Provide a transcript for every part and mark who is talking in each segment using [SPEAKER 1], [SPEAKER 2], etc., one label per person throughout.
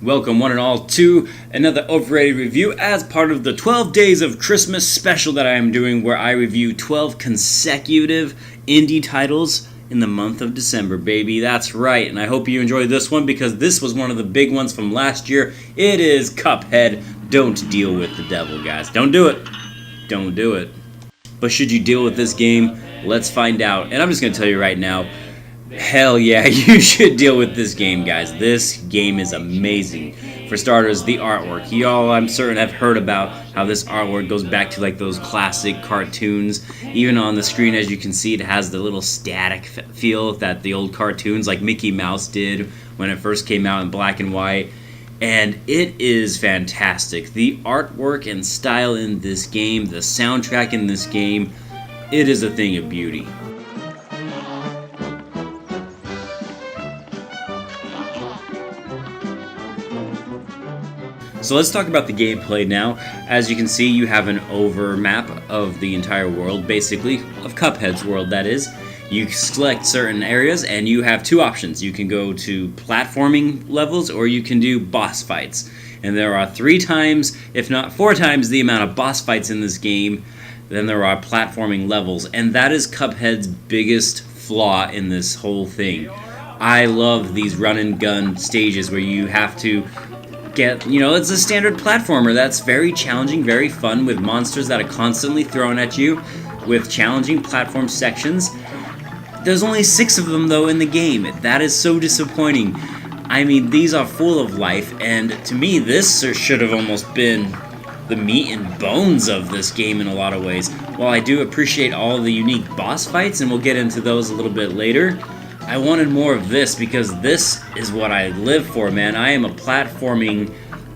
[SPEAKER 1] Welcome one and all to another Overrated review as part of the 12 Days of Christmas special that I am doing, where I review 12 consecutive indie titles in the month of December, baby. That's right, and I hope you enjoyed this one because this was one of the big ones from last year. It is Cuphead. Don't deal with the devil, guys. Don't do it. Don't do it. But should you deal with this game? Let's find out. And I'm just going to tell you right now, hell yeah, you should deal with this game, guys. This game is amazing. For starters, the artwork. Y'all, I'm certain, have heard about how this artwork goes back to like those classic cartoons. Even on the screen, as you can see, it has the little static feel that the old cartoons like Mickey Mouse did when it first came out in black and white. And it is fantastic. The artwork and style in this game, the soundtrack in this game, it is a thing of beauty. So let's talk about the gameplay now. As you can see, you have an over map of the entire world, basically, of Cuphead's world, that is. You select certain areas and you have two options. You can go to platforming levels or you can do boss fights. And there are 3 times, if not 4 times, the amount of boss fights in this game than there are platforming levels. And that is Cuphead's biggest flaw in this whole thing. I love these run and gun stages where you have to it's a standard platformer that's very challenging, very fun, with monsters that are constantly thrown at you, with challenging platform sections. There's only 6 of them, though, in the game. That is so disappointing. I mean, these are full of life, and to me, this should have almost been the meat and bones of this game in a lot of ways. While I do appreciate all the unique boss fights, and we'll get into those a little bit later, I wanted more of this because this is what I live for, man. I am a platforming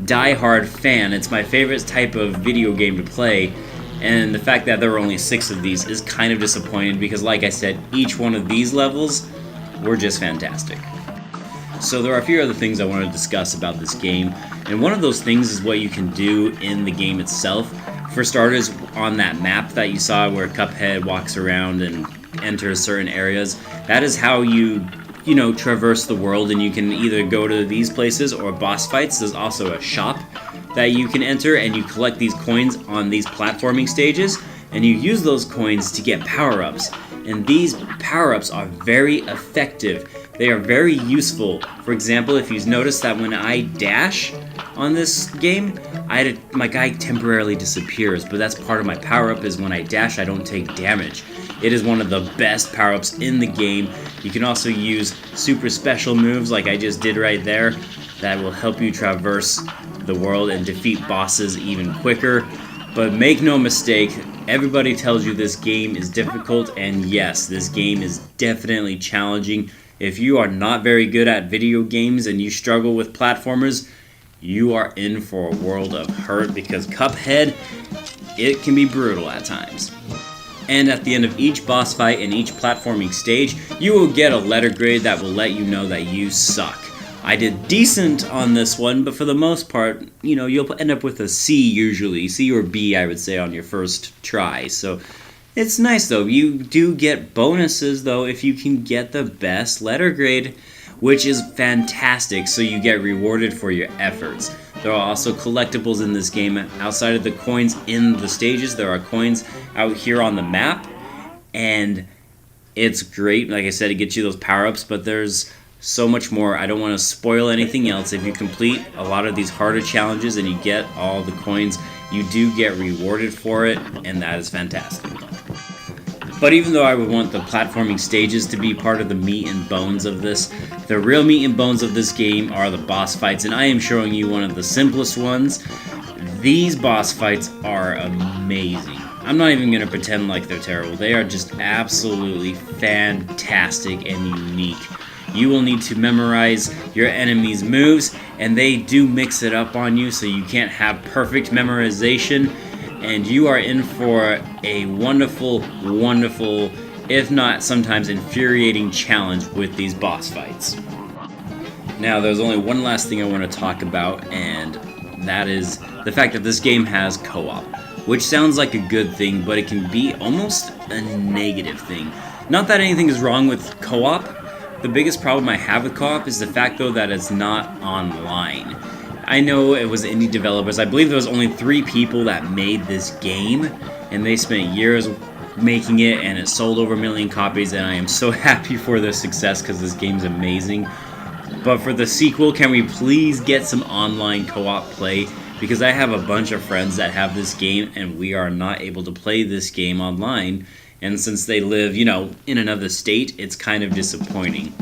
[SPEAKER 1] die-hard fan. It's my favorite type of video game to play, and the fact that there were only 6 of these is kind of disappointing because, like I said, each one of these levels were just fantastic. So there are a few other things I want to discuss about this game, and one of those things is what you can do in the game itself. For starters, on that map that you saw where Cuphead walks around and enters certain areas, that is how you traverse the world, and you can either go to these places or boss fights. There's also a shop that you can enter, and you collect these coins on these platforming stages, and you use those coins to get power-ups. And these power-ups are very effective. They are very useful. For example, if you notice that when I dash on this game, my guy temporarily disappears, but that's part of my power-up. Is when I dash, I don't take damage. It is one of the best power-ups in the game. You can also use super special moves like I just did right there that will help you traverse the world and defeat bosses even quicker. But make no mistake, everybody tells you this game is difficult, and yes, this game is definitely challenging. If you are not very good at video games and you struggle with platformers, you are in for a world of hurt because Cuphead, it can be brutal at times. And at the end of each boss fight and each platforming stage, you will get a letter grade that will let you know that you suck. I did decent on this one, but for the most part, you'll end up with a C usually. C or B, I would say, on your first try. So it's nice, though. You do get bonuses, though, if you can get the best letter grade, which is fantastic, so you get rewarded for your efforts. There are also collectibles in this game. Outside of the coins in the stages, there are coins out here on the map, and it's great. Like I said, it gets you those power-ups, but there's so much more. I don't want to spoil anything else. If you complete a lot of these harder challenges and you get all the coins, you do get rewarded for it, and that is fantastic. But even though I would want the platforming stages to be part of the meat and bones of this, the real meat and bones of this game are the boss fights, and I am showing you one of the simplest ones. These boss fights are amazing. I'm not even going to pretend like they're terrible. They are just absolutely fantastic and unique. You will need to memorize your enemy's moves, and they do mix it up on you, so you can't have perfect memorization. And you are in for a wonderful, wonderful, if not sometimes infuriating challenge with these boss fights. Now, there's only one last thing I want to talk about, and that is the fact that this game has co-op, which sounds like a good thing, but it can be almost a negative thing. Not that anything is wrong with co-op. The biggest problem I have with co-op is the fact, though, that it's not online. I know it was indie developers. I believe there was only 3 people that made this game, and they spent years making it, and it sold over 1 million copies, and I am so happy for their success because this game's amazing. But for the sequel, can we please get some online co-op play? Because I have a bunch of friends that have this game, and we are not able to play this game online. And since they live, you know, in another state, it's kind of disappointing.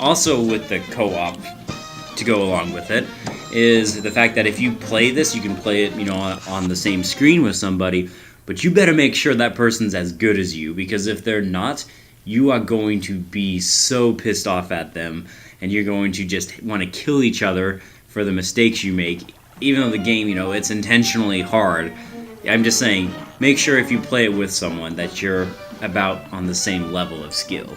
[SPEAKER 1] Also with the co-op, to go along with it, is the fact that if you play this, you can play it, you know, on the same screen with somebody, but you better make sure that person's as good as you, because if they're not, you are going to be so pissed off at them, and you're going to just want to kill each other for the mistakes you make, even though the game, you know, it's intentionally hard. I'm just saying, make sure if you play it with someone that you're about on the same level of skill.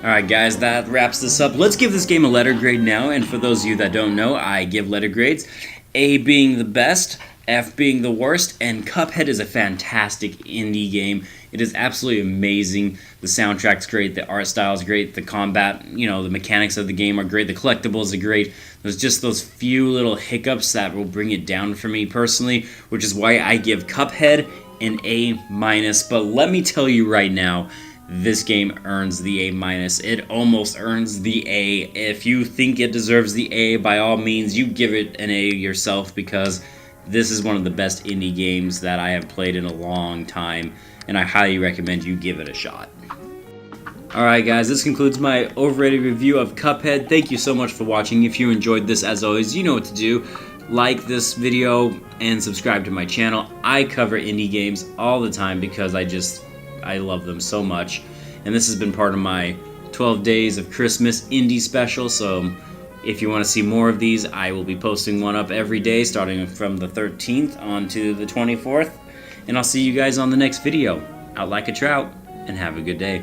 [SPEAKER 1] Alright guys, that wraps this up. Let's give this game a letter grade now, and for those of you that don't know, I give letter grades. A being the best, F being the worst, and Cuphead is a fantastic indie game. It is absolutely amazing. The soundtrack's great, the art style is great, the combat, you know, the mechanics of the game are great, the collectibles are great. There's just those few little hiccups that will bring it down for me personally, which is why I give Cuphead an A-. But let me tell you right now, this game earns the A-. It almost earns the A. If you think it deserves the A, by all means, you give it an A yourself, because this is one of the best indie games that I have played in a long time, and I highly recommend you give it a shot. Alright guys, this concludes my overrated review of Cuphead. Thank you so much for watching. If you enjoyed this, as always, you know what to do. Like this video and subscribe to my channel. I cover indie games all the time because I love them so much. And this has been part of my 12 Days of Christmas indie special, so if you want to see more of these, I will be posting one up every day starting from the 13th on to the 24th. And I'll see you guys on the next video. Out like a trout, and have a good day.